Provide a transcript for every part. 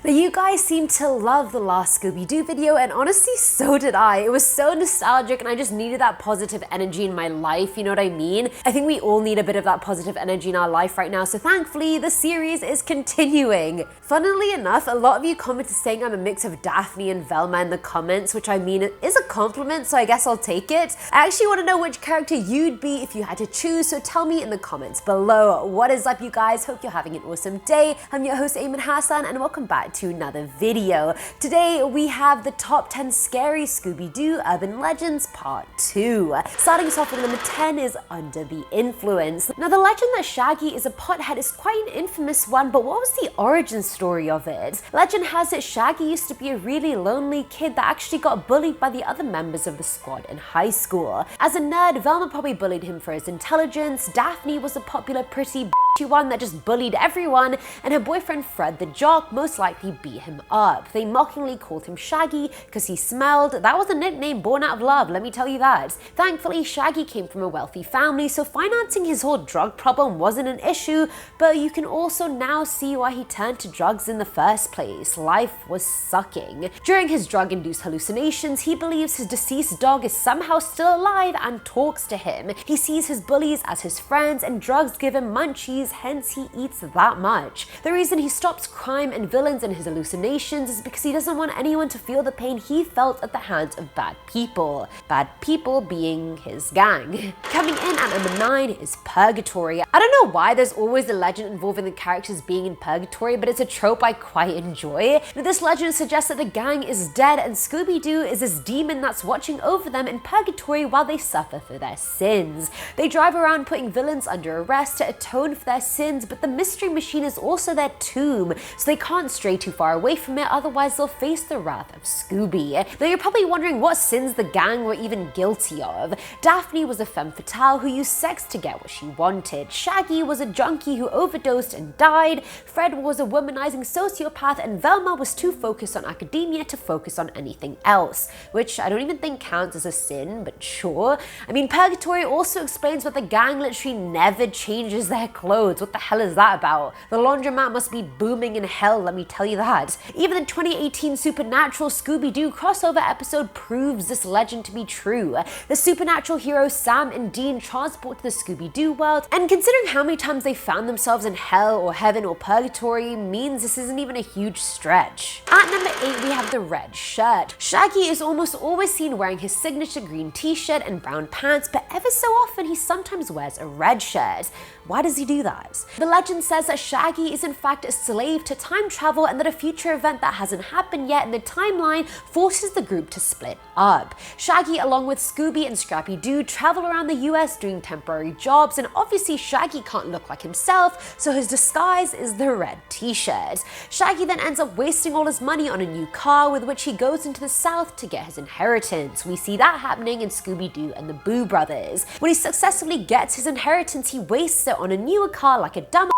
Now you guys seem to love the last Scooby Doo video, and honestly so did I. It was so nostalgic and I just needed that positive energy in my life, you know what I mean? I think we all need a bit of that positive energy in our life right now, so thankfully the series is continuing. Funnily enough, a lot of you commented saying I'm a mix of Daphne and Velma in the comments, which I mean it is a compliment, so I guess I'll take it. I actually want to know which character you'd be if you had to choose, so tell me in the comments below. What is up, you guys? Hope you're having an awesome day. I'm your host Ayman Hassan and welcome back to another video. Today we have the top 10 scary Scooby Doo urban legends part 2. Starting us off with number 10 is Under the Influence. Now the legend that Shaggy is a pothead is quite an infamous one, but what was the origin story of it? Legend has it Shaggy used to be a really lonely kid that actually got bullied by the other members of the squad in high school. As a nerd, Velma probably bullied him for his intelligence, Daphne was a popular pretty one that just bullied everyone, and her boyfriend Fred the jock most likely beat him up. They mockingly called him Shaggy because he smelled. That was a nickname born out of love, let me tell you that. Thankfully, Shaggy came from a wealthy family, so financing his whole drug problem wasn't an issue, but you can also now see why he turned to drugs in the first place. Life was sucking. During his drug-induced hallucinations, he believes his deceased dog is somehow still alive and talks to him. He sees his bullies as his friends, and drugs give him munchies, hence he eats that much. The reason he stops crime and villains in his hallucinations is because he doesn't want anyone to feel the pain he felt at the hands of bad people. Bad people being his gang. Coming in at number 9 is Purgatory. I don't know why there's always a legend involving the characters being in Purgatory, but it's a trope I quite enjoy. Now, this legend suggests that the gang is dead and Scooby Doo is this demon that's watching over them in Purgatory while they suffer for their sins. They drive around putting villains under arrest to atone for their sins, but the mystery machine is also their tomb, so they can't stray too far away from it, otherwise they'll face the wrath of Scooby. Now you're probably wondering what sins the gang were even guilty of. Daphne was a femme fatale who used sex to get what she wanted. Shaggy was a junkie who overdosed and died. Fred was a womanizing sociopath, and Velma was too focused on academia to focus on anything else, which I don't even think counts as a sin, but sure. I mean, Purgatory also explains that the gang literally never changes their clothes. What the hell is that about? The laundromat must be booming in hell, let me tell you that. Even the 2018 Supernatural Scooby Doo crossover episode proves this legend to be true. The supernatural heroes Sam and Dean transport to the Scooby Doo world, and considering how many times they found themselves in hell or heaven or purgatory means this isn't even a huge stretch. At number 8 we have the red shirt. Shaggy is almost always seen wearing his signature green t-shirt and brown pants, but ever so often he sometimes wears a red shirt. Why does he do that? The legend says that Shaggy is in fact a slave to time travel, and that a future event that hasn't happened yet in the timeline forces the group to split up. Shaggy, along with Scooby and Scrappy Doo, travel around the US doing temporary jobs, and obviously Shaggy can't look like himself, so his disguise is the red t-shirt. Shaggy then ends up wasting all his money on a new car with which he goes into the South to get his inheritance. We see that happening in Scooby Doo and the Boo Brothers. When he successfully gets his inheritance, he wastes it on a newer car like a dumb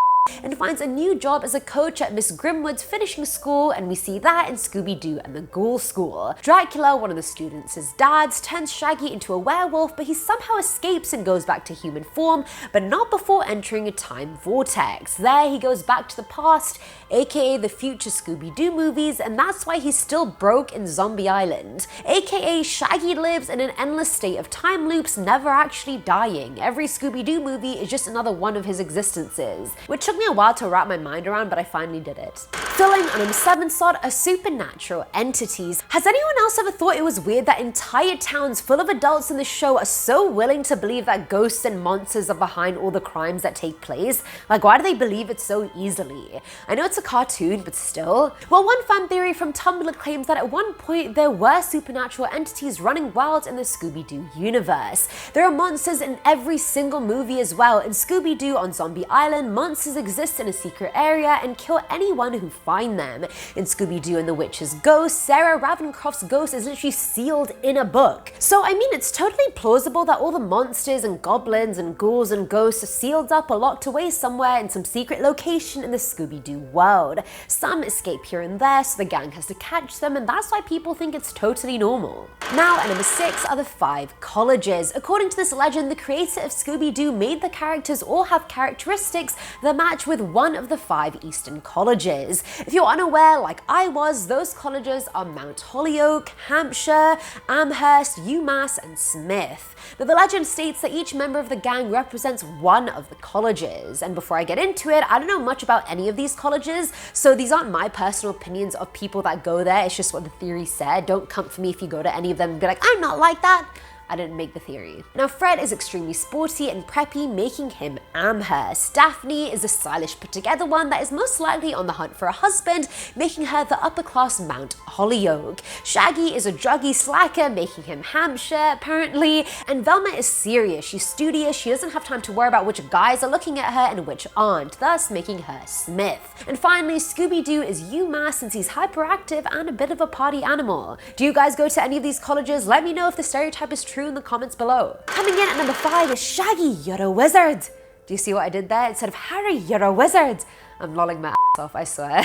and finds a new job as a coach at Miss Grimwood's finishing school, and we see that in Scooby Doo and the Ghoul School. Dracula, one of the students' dads, turns Shaggy into a werewolf, but he somehow escapes and goes back to human form, but not before entering a time vortex. There he goes back to the past, aka the future Scooby Doo movies, and that's why he's still broke in Zombie Island. Aka Shaggy lives in an endless state of time loops, never actually dying. Every Scooby Doo movie is just another one of his existences, which took me a while to wrap my mind around, but I finally did it. Filling on number 7 slot are supernatural entities. Has anyone else ever thought it was weird that entire towns full of adults in the show are so willing to believe that ghosts and monsters are behind all the crimes that take place? Like, why do they believe it so easily? I know it's a cartoon, but still. Well, one fan theory from Tumblr claims that at one point there were supernatural entities running wild in the Scooby Doo universe. There are monsters in every single movie as well. In Scooby Doo on Zombie Island, monsters exist in a secret area and kill anyone who find them. In Scooby Doo and the Witch's Ghost, Sarah Ravencroft's ghost is literally sealed in a book. So I mean, it's totally plausible that all the monsters and goblins and ghouls and ghosts are sealed up or locked away somewhere in some secret location in the Scooby Doo world. Some escape here and there, so the gang has to catch them, and that's why people think it's totally normal. Now at number 6 are the 5 colleges. According to this legend, the creator of Scooby Doo made the characters all have characteristics that match match with one of the 5 Eastern colleges. If you're unaware, like I was, those colleges are Mount Holyoke, Hampshire, Amherst, UMass, and Smith. Now, the legend states that each member of the gang represents one of the colleges. And before I get into it, I don't know much about any of these colleges, so these aren't my personal opinions of people that go there. It's just what the theory said. Don't come for me if you go to any of them and be like, I'm not like that. I didn't make the theory. Now, Fred is extremely sporty and preppy, making him Amherst. Daphne is a stylish, put-together one that is most likely on the hunt for a husband, making her the upper-class Mount Holyoke. Shaggy is a druggy slacker, making him Hampshire, apparently. And Velma is serious. She's studious. She doesn't have time to worry about which guys are looking at her and which aren't, thus making her Smith. And finally, Scooby Doo is UMass since he's hyperactive and a bit of a party animal. Do you guys go to any of these colleges? Let me know if the stereotype is true in the comments below. Coming in at number 5 is Shaggy, you're a wizard. Do you see what I did there? Instead of Harry, you're a wizard. I'm lolling my ass off, I swear.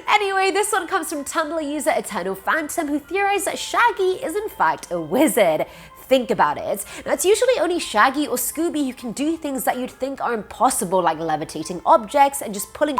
Anyway, this one comes from Tumblr user Eternal Phantom, who theorized that Shaggy is in fact a wizard. Think about it. Now, it's usually only Shaggy or Scooby who can do things that you'd think are impossible, like levitating objects and just pulling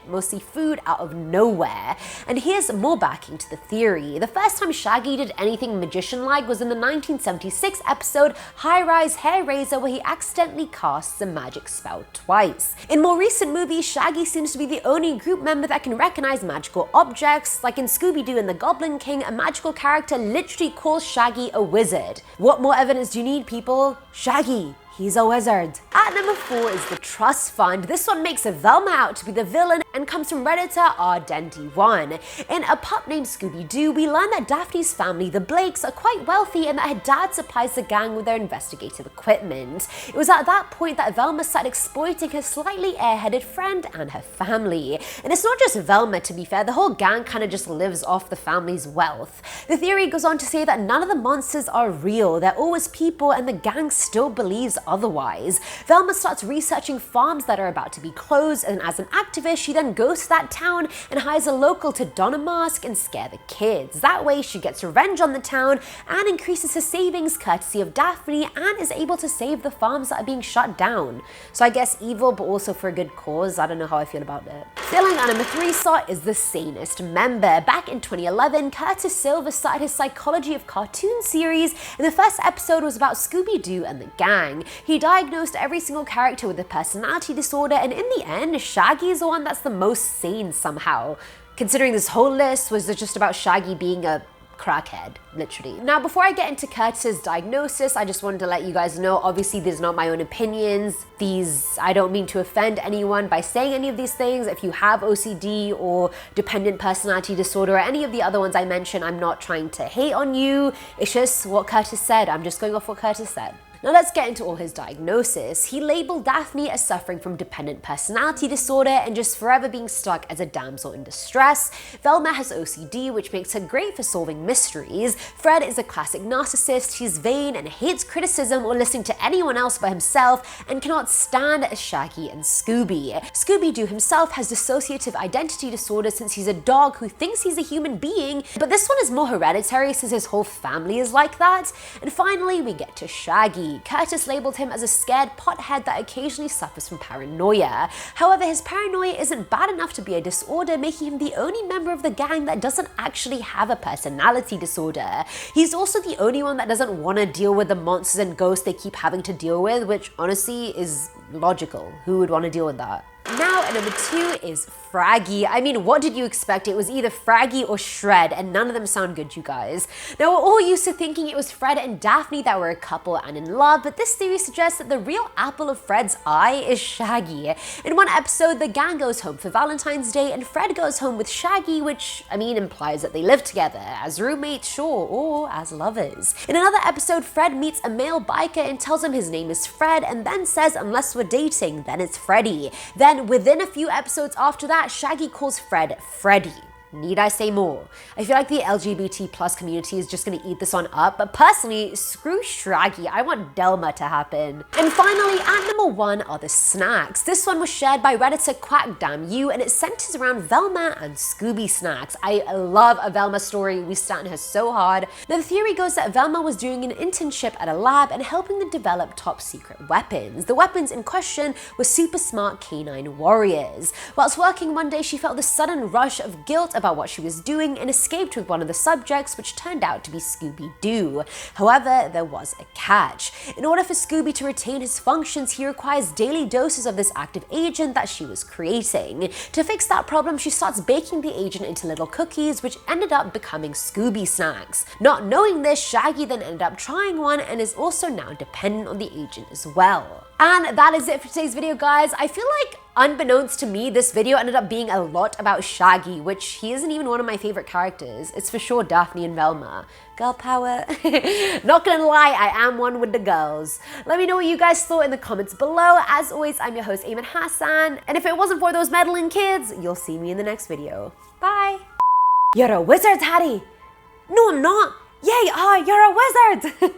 mostly food out of nowhere. And here's more backing to the theory. The first time Shaggy did anything magician-like was in the 1976 episode High Rise Hair Raiser, where he accidentally casts a magic spell twice. In more recent movies, Shaggy seems to be the only group member that can recognize magical objects. Like in Scooby Doo and the Goblin King, a magical character literally calls Shaggy a wizard. What more evidence do you need, people? Shaggy, he's a wizard. At number 4 is the Trust Fund. This one makes Velma out to be the villain and comes from Redditor R-Dendy1. In A Pup Named Scooby Doo, we learn that Daphne's family, the Blakes, are quite wealthy and that her dad supplies the gang with their investigative equipment. It was at that point that Velma started exploiting her slightly airheaded friend and her family. And it's not just Velma, to be fair, the whole gang kind of just lives off the family's wealth. The theory goes on to say that none of the monsters are real, they're always people, and the gang still believes otherwise. Velma starts researching farms that are about to be closed, and as an activist, she then goes to that town and hires a local to don a mask and scare the kids. That way, she gets revenge on the town and increases her savings courtesy of Daphne and is able to save the farms that are being shut down. So I guess evil, but also for a good cause. I don't know how I feel about it. Filling at number 3 slot is the sanest member. Back in 2011, Curtis Silver started his Psychology of Cartoon series, and the first episode was about Scooby Doo and the gang. He diagnosed every single character with a personality disorder, and in the end, Shaggy is the one that's the most sane somehow. Considering this whole list was just about Shaggy being a crackhead, literally. Now, before I get into Curtis's diagnosis, I just wanted to let you guys know, obviously these are not my own opinions. I don't mean to offend anyone by saying any of these things. If you have OCD or dependent personality disorder or any of the other ones I mentioned, I'm not trying to hate on you. It's just what Curtis said. I'm just going off what Curtis said. Now let's get into all his diagnosis. He labeled Daphne as suffering from dependent personality disorder and just forever being stuck as a damsel in distress. Velma has OCD, which makes her great for solving mysteries. Fred is a classic narcissist. He's vain and hates criticism or listening to anyone else but himself and cannot stand Shaggy and Scooby. Scooby Doo himself has dissociative identity disorder since he's a dog who thinks he's a human being, but this one is more hereditary since his whole family is like that. And finally, we get to Shaggy. Curtis labeled him as a scared pothead that occasionally suffers from paranoia. However, his paranoia isn't bad enough to be a disorder, making him the only member of the gang that doesn't actually have a personality disorder. He's also the only one that doesn't want to deal with the monsters and ghosts they keep having to deal with, which honestly is logical. Who would want to deal with that? Now at number 2 is Fraggy. I mean, what did you expect? It was either Fraggy or Shred, and none of them sound good, you guys. Now, we're all used to thinking it was Fred and Daphne that were a couple and in love, but this theory suggests that the real apple of Fred's eye is Shaggy. In one episode, the gang goes home for Valentine's Day, and Fred goes home with Shaggy, which, I mean, implies that they live together, as roommates, sure, or as lovers. In another episode, Fred meets a male biker and tells him his name is Fred, and then says, unless we're dating, then it's Freddy. Then, within a few episodes after that, Shaggy calls Fred Freddy. Need I say more? I feel like the LGBT plus community is just gonna eat this one up, but personally, screw Shaggy. I want Delma to happen. And finally, at number 1 are the snacks. This one was shared by Redditor QuackDamnYou, and it centers around Velma and Scooby snacks. I love a Velma story. We stand her so hard. Now, the theory goes that Velma was doing an internship at a lab and helping them develop top secret weapons. The weapons in question were super smart canine warriors. Whilst working one day, she felt this sudden rush of guilt about what she was doing and escaped with one of the subjects, which turned out to be Scooby Doo. However, there was a catch. In order for Scooby to retain his functions, he requires daily doses of this active agent that she was creating. To fix that problem, she starts baking the agent into little cookies, which ended up becoming Scooby snacks. Not knowing this, Shaggy then ended up trying one and is also now dependent on the agent as well. And that is it for today's video, guys. I feel like, unbeknownst to me, this video ended up being a lot about Shaggy, which he isn't even one of my favorite characters. It's for sure Daphne and Velma. Girl power. Not gonna lie, I am one with the girls. Let me know what you guys thought in the comments below. As always, I'm your host, Ayman Hassan, and if it wasn't for those meddling kids, you'll see me in the next video. Bye. You're a wizard, Hattie. No, I'm not. Yeah, you are. You're a wizard.